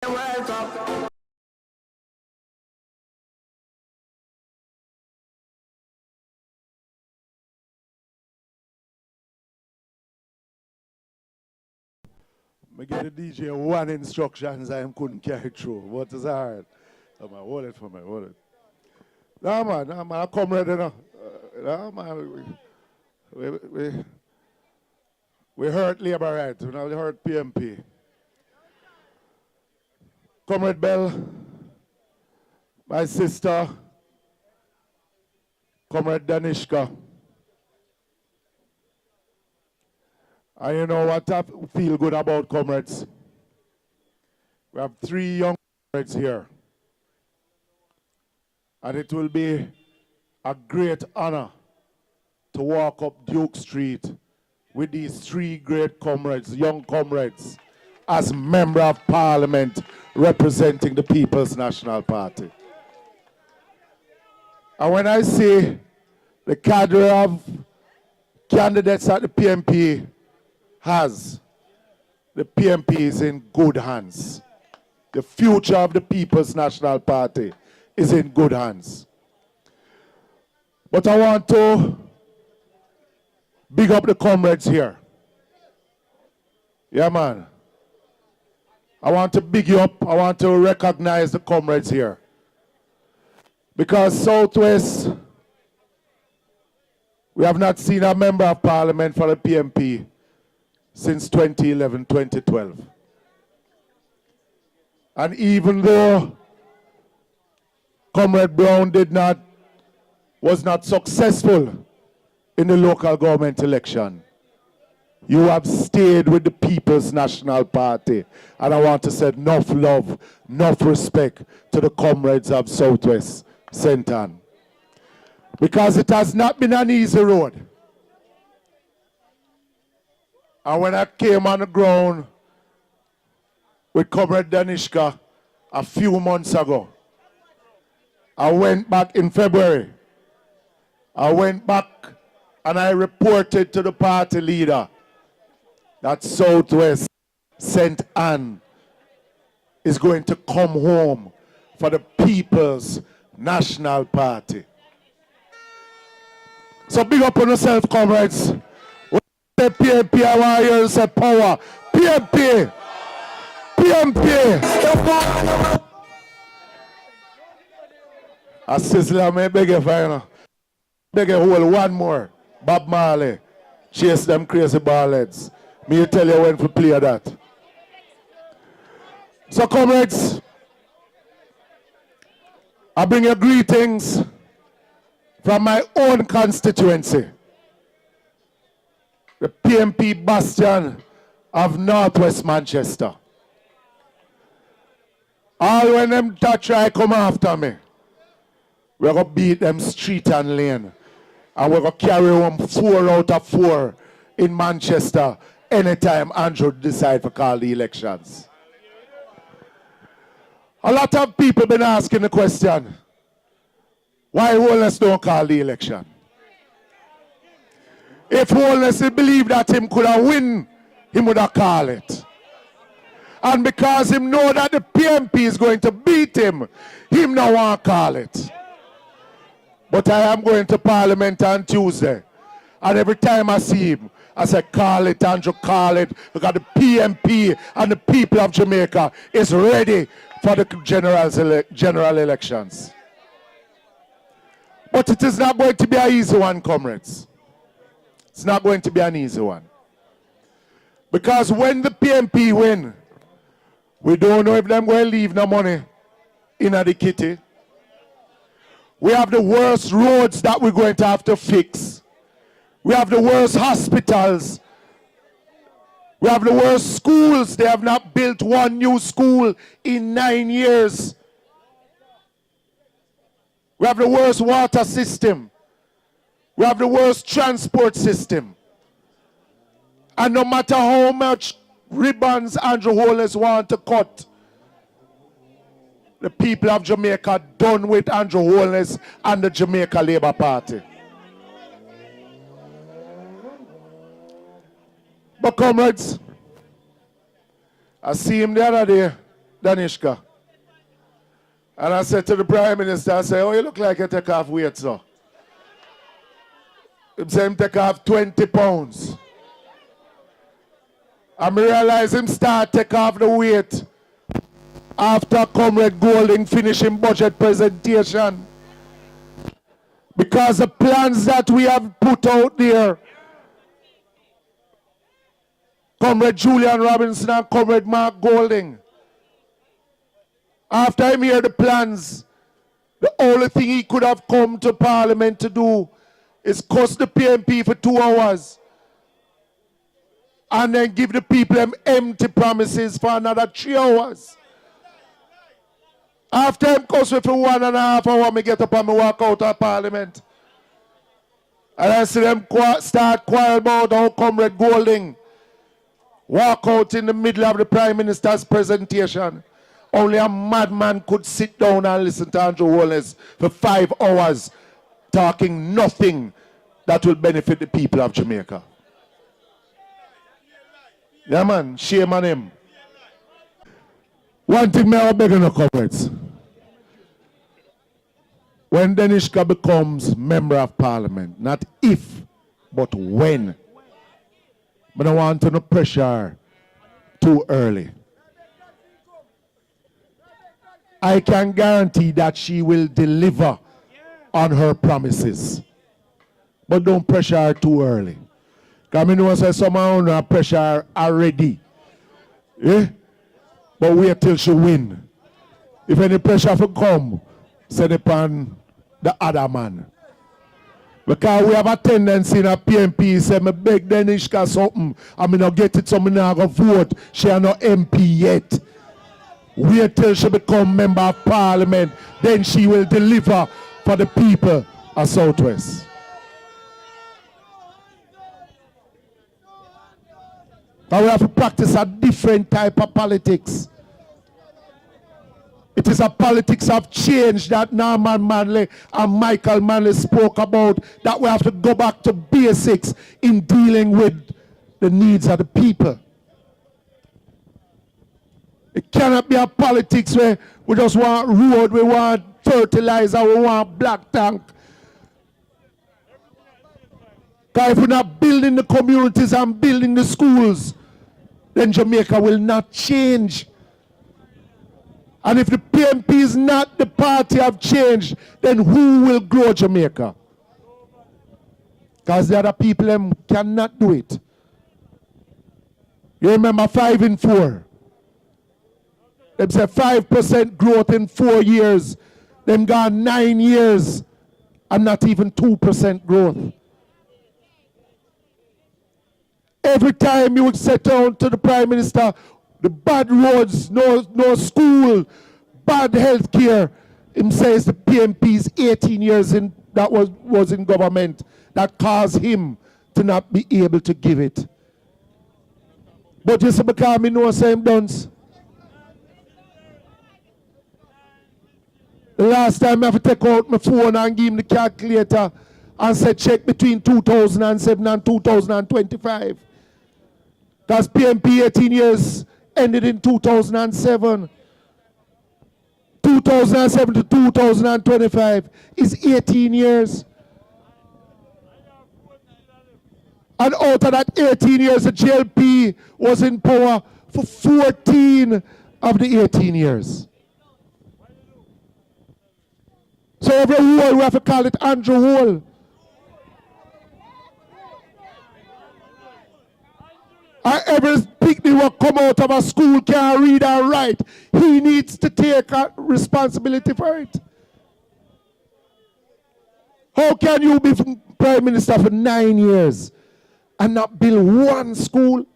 Welcome. I get the DJ one instructions I couldn't carry through. What is hard? Oh, man, hold it for me, hold it. No, man, I come ready now. No, man, we hurt labor right, we hurt PMP. Comrade Bell, my sister, Comrade Daniska. And you know what I feel good about, comrades? We have 3 young comrades here. And it will be a great honor to walk up Duke Street with these 3 great comrades, young comrades, as Member of Parliament representing the People's National Party. And when I see the cadre of candidates that the PMP has, the PMP is in good hands. The future of the People's National Party is in good hands. But I want to big up the comrades here. Yeah, man. I want to big you up. I want to recognize the comrades here. Because Southwest, we have not seen a member of parliament for the PMP since 2011, 2012. And even though Comrade Brown was not successful in the local government election, you have stayed with the People's National Party. And I want to say enough love, enough respect to the comrades of Southwest St. Ann. Because it has not been an easy road. And when I came on the ground with Comrade Daniska a few months ago, I went back in February. I went back and I reported to the party leader that Southwest St. Ann is going to come home for the People's National Party. So big up on yourself, comrades. Say PMP, I want you to say power. PMP! PMP! I sizzle, I beg you, final. Beg you, hold one more. Bob Marley. Chase them crazy ballheads. Me tell you when to play that. So, comrades, I bring you greetings from my own constituency, the PMP bastion of Northwest Manchester. All when them try come after me, we're going to beat them street and lane. And we're going to carry them 4 out of 4 in Manchester anytime Andrew decide to call the elections. A lot of people been asking the question, why Holness don't call the election? If Holness believed that him could have win, he would have called it. And because him know that the PMP is going to beat him no want to call it. But I am going to Parliament on Tuesday. And every time I see him, I say, call it, Andrew, call it. Because the PMP and the people of Jamaica is ready for the general elections. But it is not going to be an easy one, comrades. It's not going to be an easy one. Because when the PMP win, we don't know if them going to leave no money in the kitty. We have the worst roads that we're going to have to fix. We have the worst hospitals. We have the worst schools. They have not built one new school in 9 years. We have the worst water system. We have the worst transport system. And no matter how much ribbons Andrew Holness want to cut, the people of Jamaica done with Andrew Holness and the Jamaica Labour Party. But comrades, I see him the other day Daniska. And I said to the Prime Minister, I said, oh, you look like you take off weight, sir. He said him take off 20 pounds. And I realize him start take off the weight after Comrade Golding finishing budget presentation. Because the plans that we have put out there, Comrade Julian Robinson and Comrade Mark Golding, after him hear the plans, the only thing he could have come to Parliament to do is cuss the PMP for 2 hours and then give the people them empty promises for another 3 hours. After him cuss me for 1.5 hours, me get up and me walk out of Parliament. And I see them start quarrel about how Comrade Golding walk out in the middle of the Prime Minister's presentation. Only a madman could sit down and listen to Andrew Wallace for 5 hours talking nothing that will benefit the people of Jamaica. Yeah, man, shame on him. One thing I beg no comrades. When Daniska becomes member of Parliament, not if, but when, but I want to no pressure too early. I can guarantee that she will deliver on her promises. But don't pressure her too early. Because I know say someone have pressure her already. Yeah? But wait till she win. If any pressure will come, send it on the other man. Because we have a tendency in a PMP, say, me beg Daniska something, and me not get it, so me not go vote. She are not MP yet. Wait till she become member of Parliament, then she will deliver for the people of Southwest. But we have to practice a different type of politics. It is a politics of change that Norman Manley and Michael Manley spoke about, that we have to go back to basics in dealing with the needs of the people. It cannot be a politics where we just want road, we want fertilizer, we want black tank. Because if we're not building the communities and building the schools, then Jamaica will not change. And if the PMP is not the party of change, then who will grow Jamaica? Because the other people them cannot do it. You remember 5 in 4. They say 5% growth in 4 years. Them gone 9 years and not even 2% growth. Every time you would sit down to the Prime Minister, the bad roads, no school, bad health care. Him says the PMP's 18 years in that was in government that caused him to not be able to give it. But you see, because me know same dance. The last time I have to take out my phone and give him the calculator and say check between 2007 and 2025. Because PMP 18 years ended in 2007. 2007 to 2025 is 18 years. And out of that 18 years, the JLP was in power for 14 of the 18 years. So every hole, we have to call it Andrew Hole. And every picnic will come out of a school can't read and write. He needs to take responsibility for it. How can you be Prime Minister for 9 years and not build one school?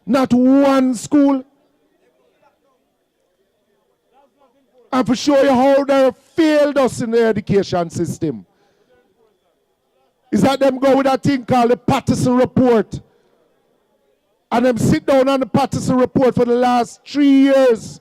Not one school. And for show you how they failed us in the education system, is that them go with a thing called the Patterson Report. And them sit down on the Patterson Report for the last 3 years.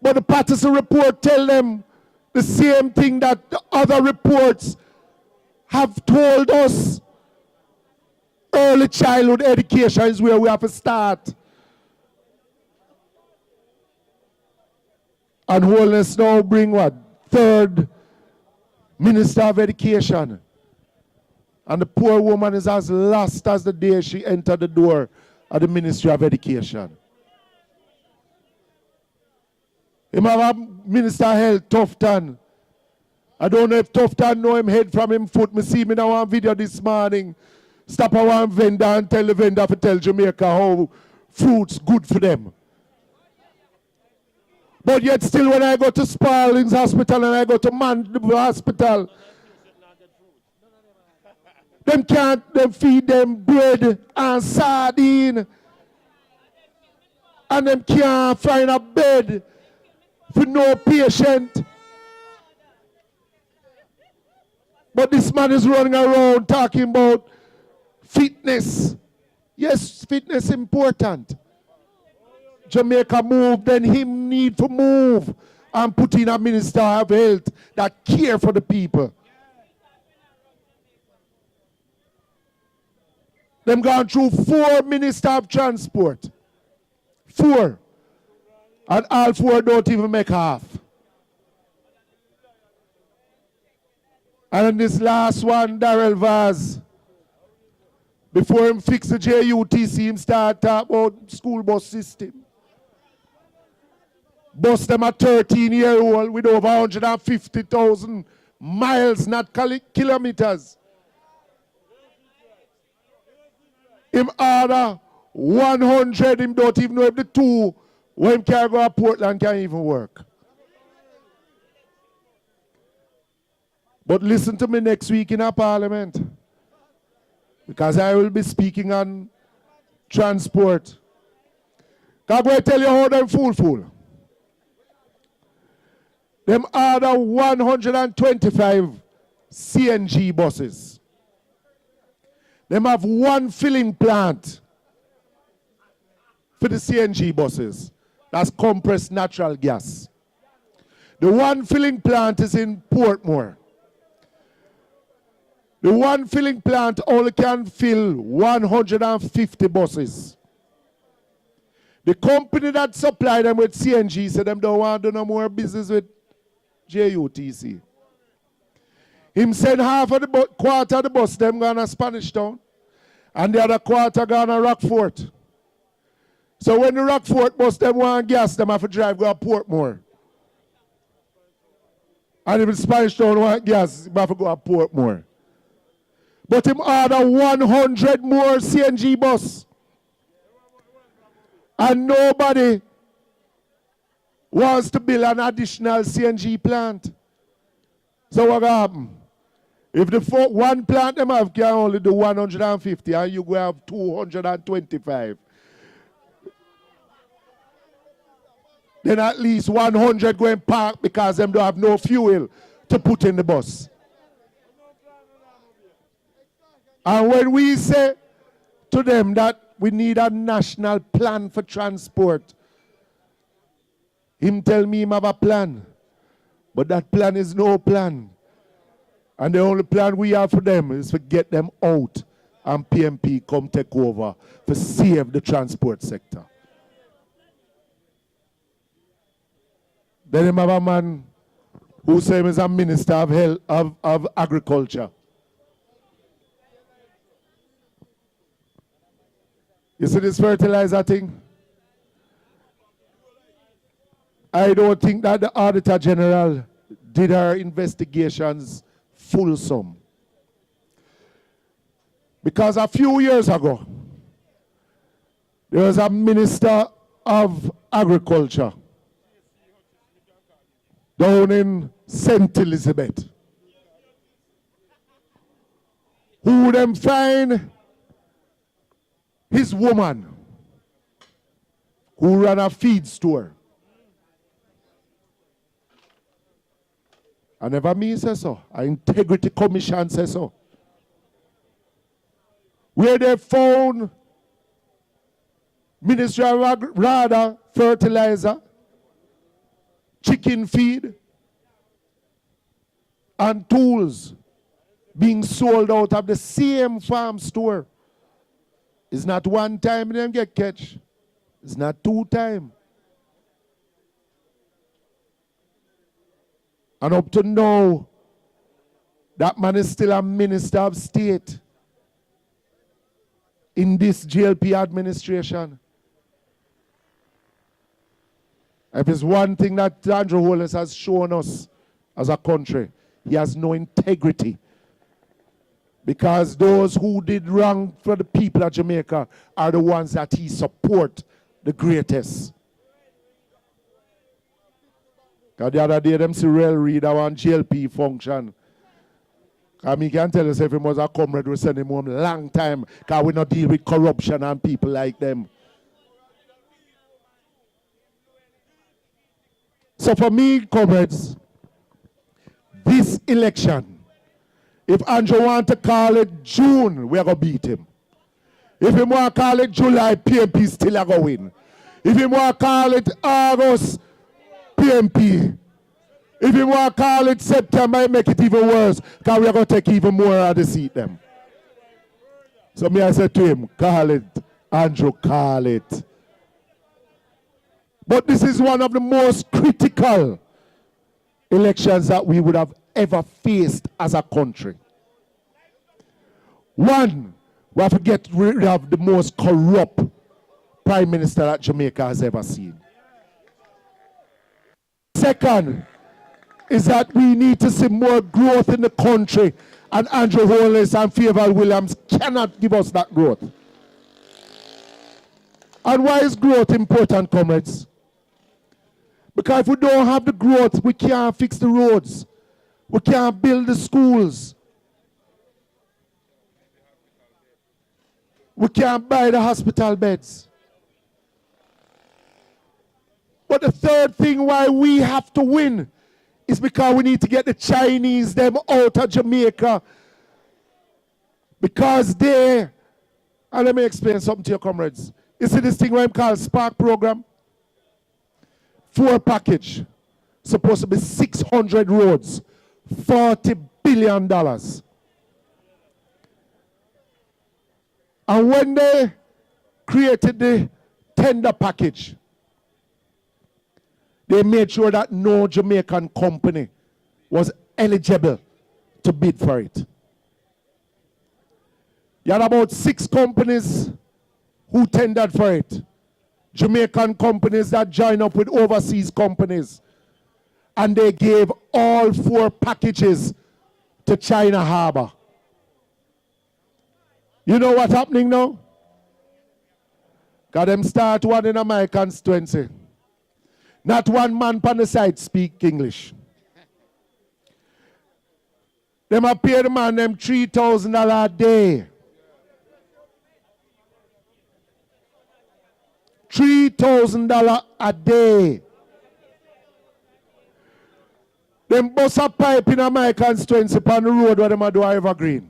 But the Patterson Report tell them the same thing that the other reports have told us. Early childhood education is where we have to start. And Wholeness now bring what? Third Minister of Education. And the poor woman is as lost as the day she entered the door of the Ministry of Education. Him have a Minister of Health, Tufton. I don't know if Tufton know him head from him foot. Me see me now one video this morning. Stop a one vendor and tell the vendor to tell Jamaica how fruits good for them. But yet still when I go to Sparling's Hospital and I go to Mandeville Hospital, them can't feed them bread and sardine. And them can't find a bed for no patient. But this man is running around talking about fitness. Yes, fitness is important. Jamaica move, then him need to move and put in a Minister of Health that care for the people. Them gone through 4 Minister of Transport. 4. And all 4 don't even make half. And this last one, Darrell Vaz, before him fix the JUTC, him start talk about school bus system. Bus them a 13-year-old with over 150,000 miles, not kilometers. Him order 100, him don't even know if the 2 when him can go to Portland can even work. But listen to me next week in our parliament, because I will be speaking on transport. I'm going to tell you how them fool. Them order 125 CNG buses. Them have 1 filling plant for the CNG buses. That's compressed natural gas. The 1 filling plant is in Portmore. The 1 filling plant only can fill 150 buses. The company that supply them with CNG said them don't want to do no more business with JUTC. Him send half of the quarter of the bus them gone to Spanish Town and the other quarter gone to Rockfort. So when the Rockfort bus them want gas, them have to drive go to Portmore. And if the Spanish Town want gas, them have to go to Portmore. But him order 100 more CNG bus. And nobody wants to build an additional CNG plant. So what happen? If the 1 plant them have can only do 150 and you go have 225, then at least 100 go and park because them don't have no fuel to put in the bus. And when we say to them that we need a national plan for transport, him tell me him have a plan. But that plan is no plan. And the only plan we have for them is to get them out and PMP come take over to save the transport sector. Then him have a man who say him is a Minister of Health, of Agriculture. You see this fertilizer thing? I don't think that the Auditor General did her investigations fulsome. Because a few years ago, there was a Minister of Agriculture down in St. Elizabeth who them find his woman who ran a feed store. I never me say so. An integrity commission says so. Where they found Ministry of rather fertilizer, chicken feed, and tools being sold out of the same farm store. It's not 1 time them get catch. It's not 2 times. And up to now, that man is still a minister of state in this GLP administration. If it's one thing that Andrew Holness has shown us as a country, he has no integrity. Because those who did wrong for the people of Jamaica are the ones that he support the greatest. Because the other day, them Cyril read our GLP function. Because me can tell us if he was a comrade, we send him home a long time. Because we not deal with corruption and people like them. So for me, comrades, this election, if Andrew want to call it June, we are going to beat him. If he want to call it July, PMP still are going to win. If he want to call it August, PMP. If he want to call it September, it make it even worse, because we are going to take even more of the seat them. So me I said to him, call it, Andrew, call it. But this is one of the most critical elections that we would have ever faced as a country. One, we have to get rid of the most corrupt prime minister that Jamaica has ever seen. Second, is that we need to see more growth in the country, and Andrew Holness and Favour Williams cannot give us that growth. And why is growth important, comrades? Because if we don't have the growth, we can't fix the roads. We can't build the schools. We can't buy the hospital beds. But the third thing why we have to win is because we need to get the Chinese them out of Jamaica. Because they, and let me explain something to your comrades. You see this thing what I'm called Spark program? 4 package, supposed to be 600 roads, $40 billion. And when they created the tender package, they made sure that no Jamaican company was eligible to bid for it. You had about 6 companies who tendered for it. Jamaican companies that join up with overseas companies. And they gave all 4 packages to China Harbor. You know what's happening now? Got them start one in my constituency. Not one man on the side speak English. Them a pay the man them $3,000 a day. $3,000 a day. Them bust a pipe in my constituency on the road where them a do Evergreen.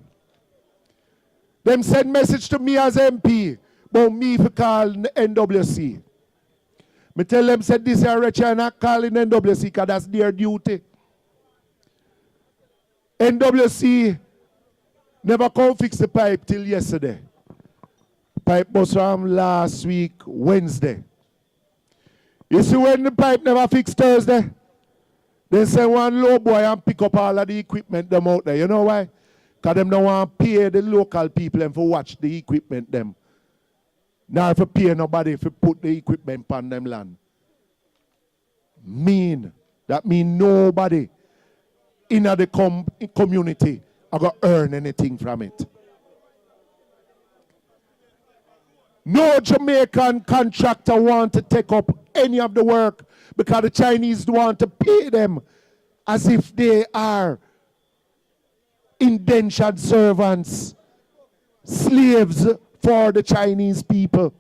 Them send message to me as MP about me if call NWC. Me tell them said this is China calling NWC because that's their duty. NWC never come fix the pipe till yesterday. Pipe bust from last week, Wednesday. You see when the pipe never fixed Thursday, they send one low boy and pick up all of the equipment them out there. You know why? Because them don't want to pay the local people and for watch the equipment them. Now if you pay nobody if you put the equipment on them land. That mean nobody in the community are going to earn anything from it. No Jamaican contractor want to take up any of the work because the Chinese want to pay them as if they are indentured servants, slaves for the Chinese people.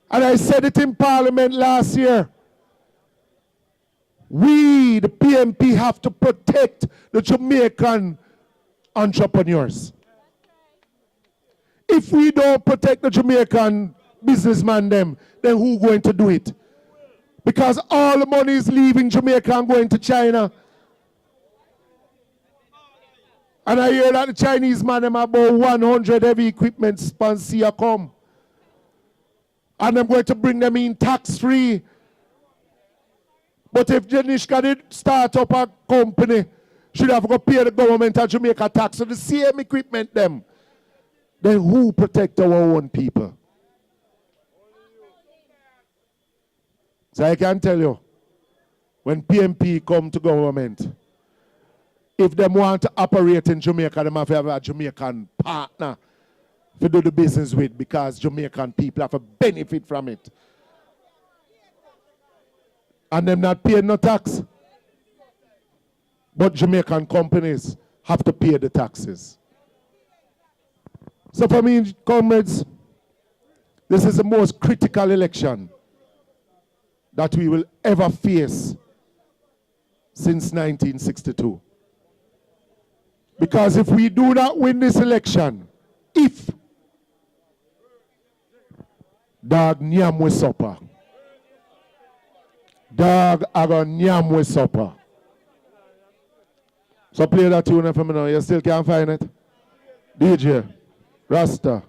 And I said it in Parliament last year. We, the PMP, have to protect the Jamaican entrepreneurs. If we don't protect the Jamaican businessman them, then who going to do it? Because all the money is leaving Jamaica and going to China. And I hear that the Chinese man them about 100 heavy equipment sponsor come. And I'm going to bring them in tax-free. But if Daniska did start up a company, should have to pay the government of Jamaica tax for the same equipment them. Then who protect our own people? So I can tell you, when PMP come to government, if they want to operate in Jamaica, they have to have a Jamaican partner to do the business with, because Jamaican people have to benefit from it. And them not paying no tax. But Jamaican companies have to pay the taxes. So for me, comrades, this is the most critical election that we will ever face since 1962. Because if we do not win this election, if dog nyam we supper, dog aga nyam we supper. So play that tune for me now. You still can't find it? DJ, Rasta.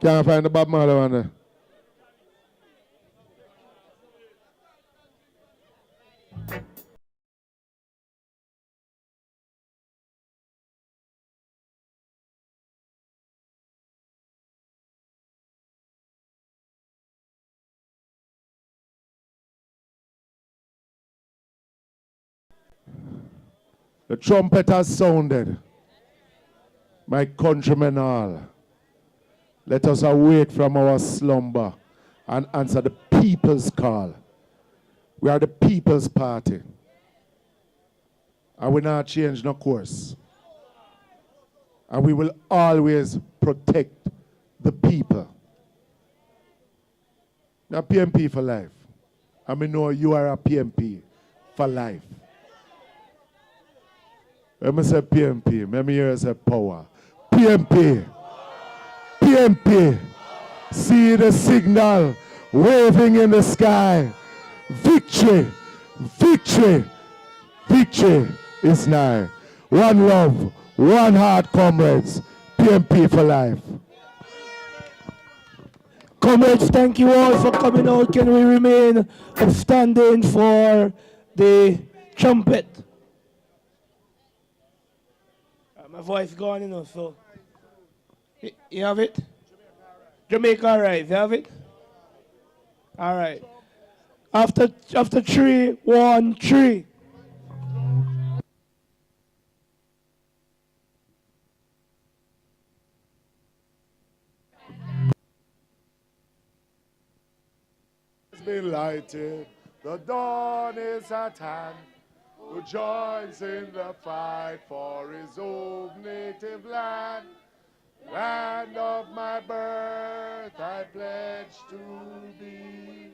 Can't find the Bob Marley one there. The trumpet has sounded. My countrymen all, let us awake from our slumber and answer the people's call. We are the people's party. And we not change no course. And we will always protect the people. Now PMP for life. I mean, know you are a PMP for life. Let me say PMP. Let me hear you say power. PMP. PMP. See the signal waving in the sky. Victory. Victory. Victory is nigh. One love. One heart, comrades. PMP for life. Comrades, thank you all for coming out. Can we remain upstanding for the trumpet? My voice gone, you know, so. You have it? Jamaica, all right. You have it? All right. After 3, 1, 3. It's been lighted. The dawn is at hand. Who joins in the fight for his own native land. Land of my birth, I pledge to be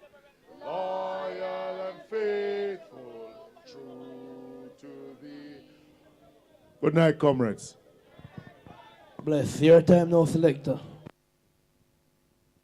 loyal and faithful, true to thee. Good night, comrades. Bless. Your time now, selector.